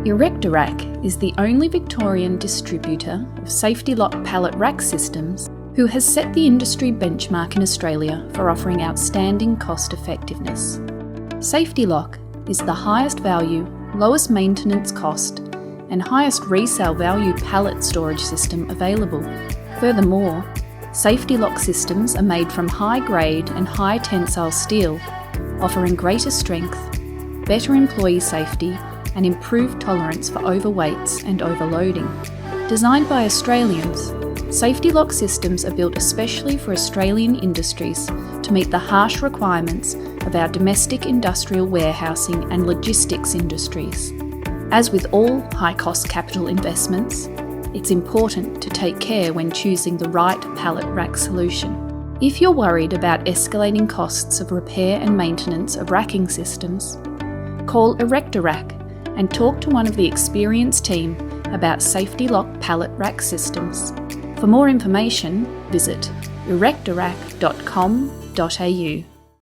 Erect-A-Rack is the only Victorian distributor of SafetyLock Pallet rack systems who has set the industry benchmark in Australia for offering outstanding cost effectiveness. SafetyLock is the highest value, lowest maintenance cost and highest resale value pallet storage system available. Furthermore, SafetyLock systems are made from high-grade and high-tensile steel, offering greater strength, better employee safety and improved tolerance for overweights and overloading. Designed by Australians, SafetyLock systems are built especially for Australian industries to meet the harsh requirements of our domestic industrial warehousing and logistics industries. As with all high-cost capital investments, it's important to take care when choosing the right pallet rack solution. If you're worried about escalating costs of repair and maintenance of racking systems, call Erect-A-Rack and talk to one of the experienced team about SafetyLock pallet rack systems. For more information, visit erectarack.com.au.